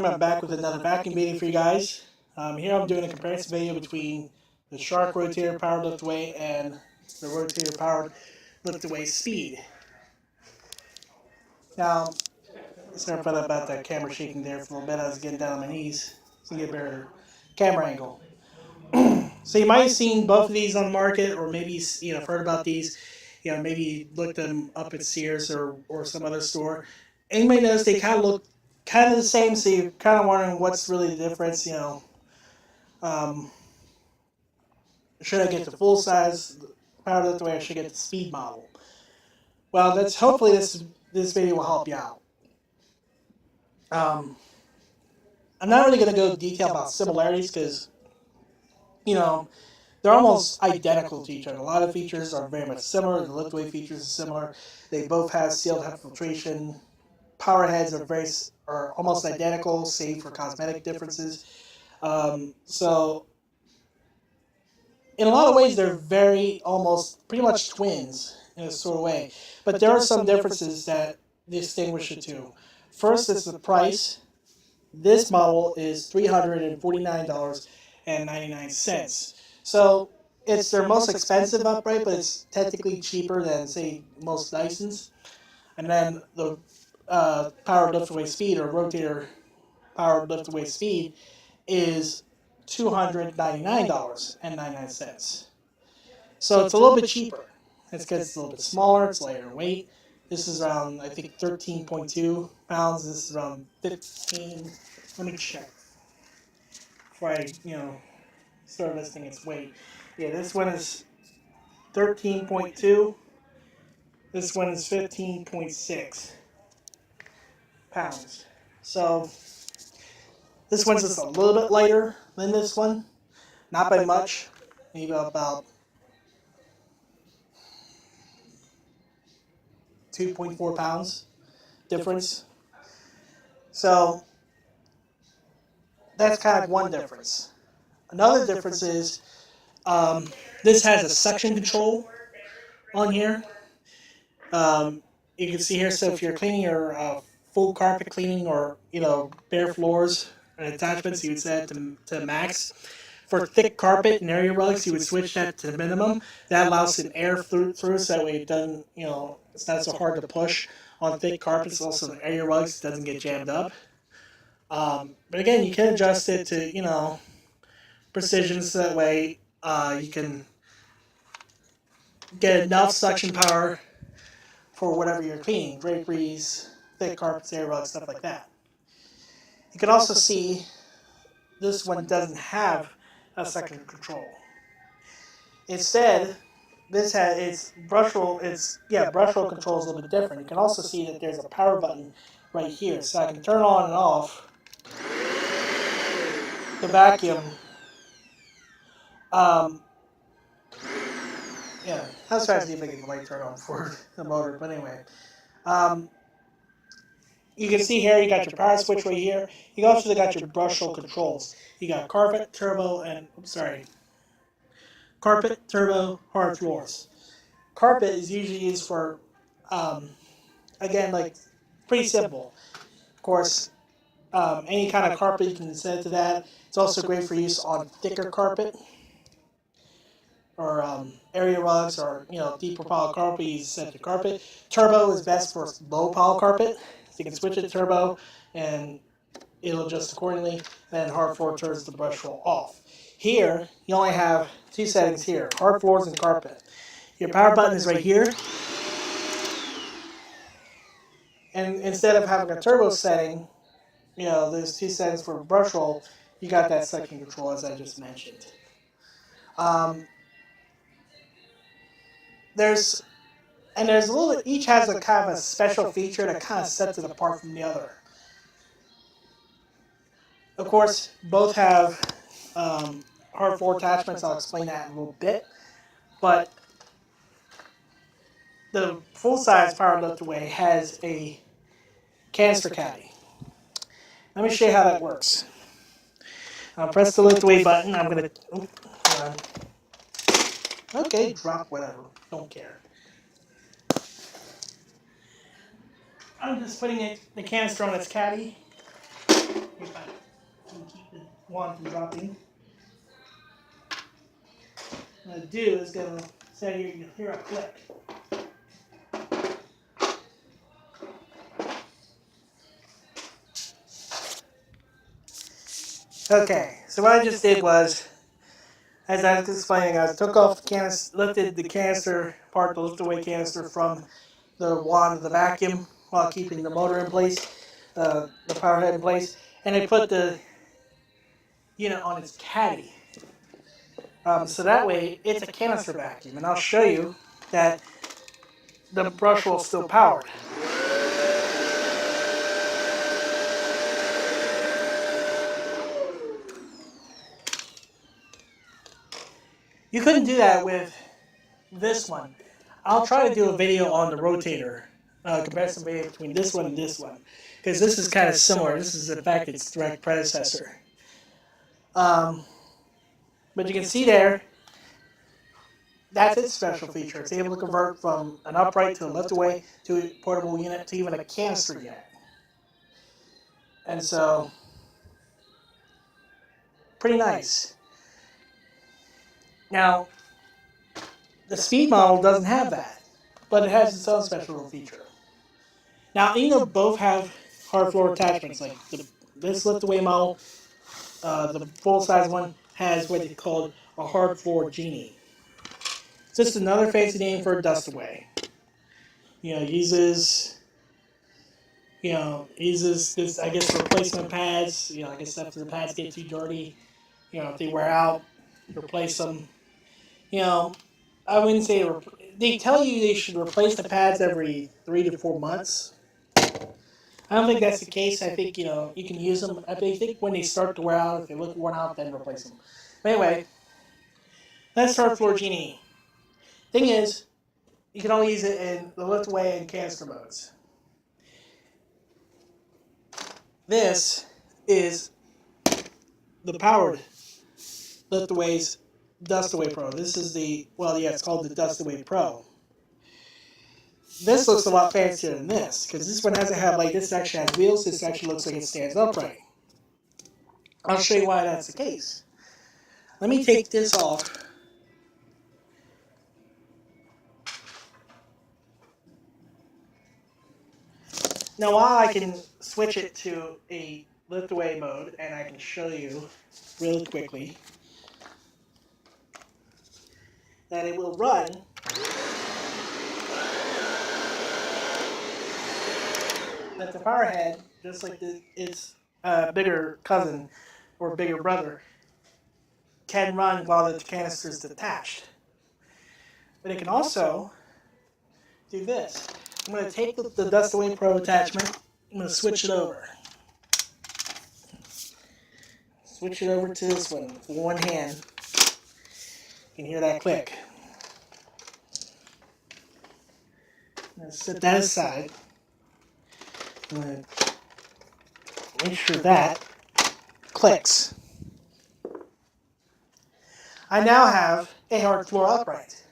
I'm back with another vacuum video for you guys. Here I'm doing a comparison video between the Shark Rotator powered lift weight and the Rotator powered lift away speed. Now, sorry about that camera shaking there for a little bit. I was getting down on my knees to get a better camera angle. So you might have seen both of these on the market, or maybe heard about these. Maybe looked them up at Sears or some other store. And you may notice they kind of look kind of the same, so you're kind of wondering what's really the difference. Um, should I get the full size power lift away, or should I get the speed model? Well, that's hopefully this video will help you out. I'm not really going to go detail about similarities because they're almost identical to each other. A lot of features are very much similar. The liftway features are similar. They both have sealed HEPA filtration. Power heads are almost identical, save for cosmetic differences. So in a lot of ways, they're pretty much twins in a sort of way. But there are some differences that distinguish the two. First, it's the price. This model is $349.99. So it's their most expensive upright, but it's technically cheaper than, say, most Dysons. And then the powered lift away speed, or Rotator powered lift away speed, is $299.99. So it's a little bit cheaper. It's because it's a little bit smaller, it's lighter in weight. This is around, I think, 13.2 pounds. This is around 15. Let me check before I, start listing its weight. Yeah, this one is 13.2. This one is 15.6 pounds. So this one's just a little bit lighter than this one. Not by much. Maybe about 2.4 pounds difference. So that's kind of one difference. Another difference is this has a suction control on here. You can see here, so if you're cleaning your full carpet cleaning, or bare floors and attachments, you would set it to max. For thick carpet and area rugs, you would switch that to minimum. That allows some air through, so that way it doesn't, it's not so hard to push on thick carpets. Also, the area rugs doesn't get jammed up. But again, you can adjust it to, precision, so that way you can get enough suction power for whatever you're cleaning, draperies, thick carpets, area rugs, stuff like that. You can also see this one doesn't have a suction control. Instead, this has brush roll control is a little bit different. You can also see that there's a power button right here, so I can turn on and off the vacuum. Yeah, I was trying to see if I can light turn on for the motor, but anyway. You can see here, you got your power switch right here. You also got your brush roll controls. You got carpet, turbo, carpet, turbo, hard floors. Carpet is usually used for, again, like, pretty simple. Of course, any kind of carpet you can set it to that. It's also great for use on thicker carpet, or area rugs, or deeper pile carpet. You set to carpet. Turbo is best for low pile carpet. So you can switch it to turbo, and it'll adjust accordingly. Then hard floor turns the brush roll off. Here, you only have two settings here: hard floors and carpet. Your power button is right here. And instead of having a turbo setting, there's two settings for brush roll. You got that suction control, as I just mentioned. There's a little. Each has a kind of a special feature that kind of sets it apart from the other. Of course, both have hard floor attachments. I'll explain that in a little bit. But the full-size power lift away has a canister caddy. Let me show you how that works. I'll press the lift away button. I'm going to... okay, drop whatever. Don't care. I'm just putting the canister on its caddy. You wand from dropping. What I'm going to do is going to say here, you'll hear a click. Okay, so what I just did was, as I was explaining, I took off the canister, lifted the canister part, the lift away canister from the wand of the vacuum while keeping the motor in place, the power head in place, and I put the unit on its caddy. So that way it's a canister vacuum, and I'll show you that the brush will still powered. You couldn't do that with this one. I'll try to do a video on the Rotator, comparison video between this one and this one, because this is kind of similar. This is in fact its direct predecessor. But you can see there, that's its special feature. It's able to convert from an upright to a lift away to a portable unit to even a canister unit. And so, pretty nice. Now, the Speed model doesn't have that, but it has its own special feature. Now, even though both have hard floor attachments, like this lift away model, the full size one has what they call a hard floor genie. It's just another fancy name for a dust away. Uses this, I guess, replacement pads. I guess after the pads get too dirty, if they wear out, replace them. I wouldn't say they tell you they should replace the pads every 3 to 4 months. I don't think that's the case. I think you can use them. I think when they start to wear out, if they look worn out, then replace them. But anyway, that's hard floor genie. Thing is, you can only use it in the lift away and canister modes. This is the powered lift away's Dust Away Pro. This is it's called the Dust Away Pro. This looks a lot fancier than this, because this one doesn't have, this actually has wheels. This actually looks like it stands upright. I'll show you why that's the case. Let me take this off. Now, while I can switch it to a lift away mode, and I can show you really quickly that it will run that the power head, just like its bigger cousin or bigger brother, can run while the canister is detached. But it can also do this. I'm going to take the Dust Away Pro attachment. I'm going to switch it over. Switch it over to this one with one hand. You can hear that click. I'm going to set that aside. I'm going to make sure that clicks. I now have a hard floor upright.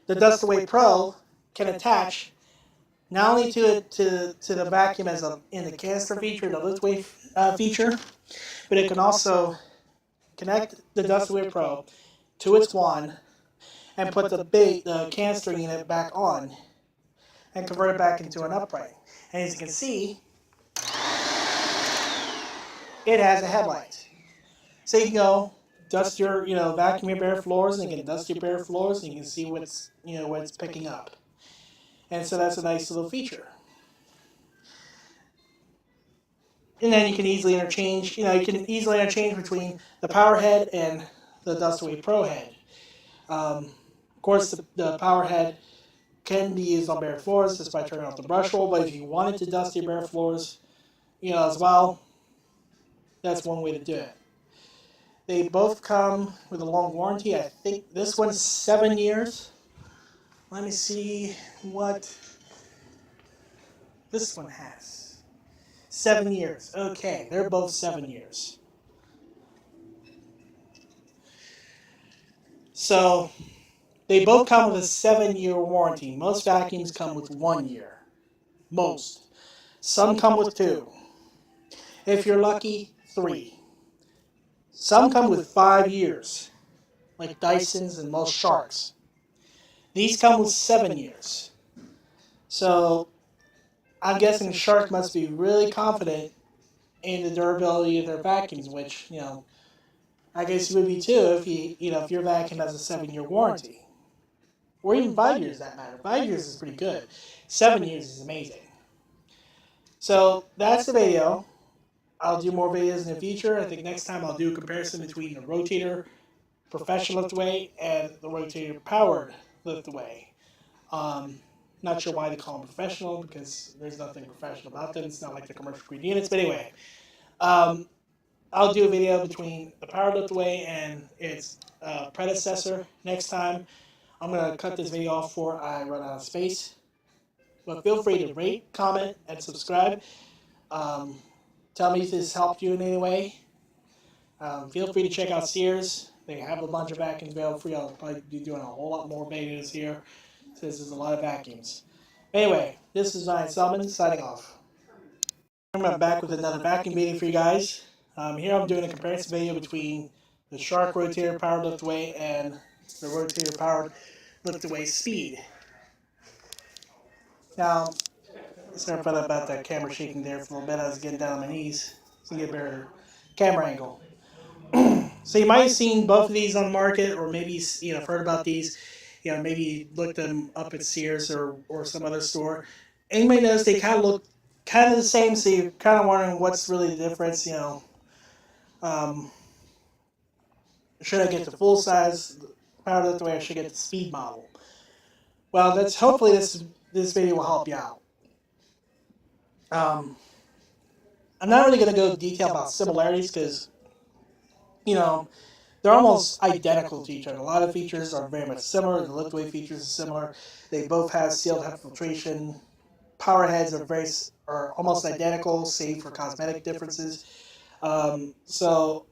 The Dust Away Pro can attach not only to the vacuum as in the canister feature, the lift away feature, but it can also connect the Dust Away Pro to its wand and put the canister unit back on and convert it back into an upright. And as you can see, it has a headlight. So you can go dust your, vacuum your bare floors, and you can dust your bare floors, and you can see what's picking up. And so that's a nice little feature. And then you can easily interchange, between the power head and the Dust Away Pro head. Of course, the power head can be used on bare floors just by turning off the brush roll, but if you wanted to dust your bare floors, as well, that's one way to do it. They both come with a long warranty. I think this one's 7 years. Let me see what this one has. 7 years. Okay, they're both 7 years. So they both come with a 7-year warranty. Most vacuums come with 1 year. Most. Some come with 2. If you're lucky, 3. Some come with 5 years, like Dyson's and most Sharks. These come with 7 years. So I'm guessing Shark must be really confident in the durability of their vacuums, which, I guess you would be too if your vacuum has a 7-year warranty. Or even 5 years, that matter. 5 years is pretty good. 7 years is amazing. So that's the video. I'll do more videos in the future. I think next time I'll do a comparison between the Rotator professional lift away and the Rotator powered lift away. Not sure why they call them professional, because there's nothing professional about them. It's not like the commercial grade units. But anyway, I'll do a video between the powered lift away and its predecessor next time. I'm going to cut this video off before I run out of space. But feel free to rate, comment, and subscribe. Tell me if this helped you in any way. Feel free to check out Sears. They have a bunch of vacuums available for you. I'll probably be doing a whole lot more videos here, since there's a lot of vacuums. Anyway, this is Ryan Selman signing off. I'm back with another vacuum video for you guys. Here I'm doing a comparison video between the Shark Rotator Powered Lift Away and the Rotator Powered Lift Away Speed. Now, sorry about that camera shaking there for a little bit. I was getting down on my knees to get a better camera angle. So you might have seen both of these on the market, or maybe heard about these. Maybe looked them up at Sears or some other store. And you may notice they kind of look kind of the same, so you're kind of wondering what's really the difference. Should I get the full size power lift away, or should I get the speed model? Well, that's hopefully this video will help you out. I'm not really going to go into detail about similarities, because they're almost identical to each other. A lot of features are very much similar. The lift-away features are similar. They both have sealed head filtration. Power heads are almost identical, save for cosmetic differences. So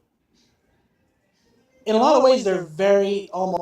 in a lot of ways, they're very almost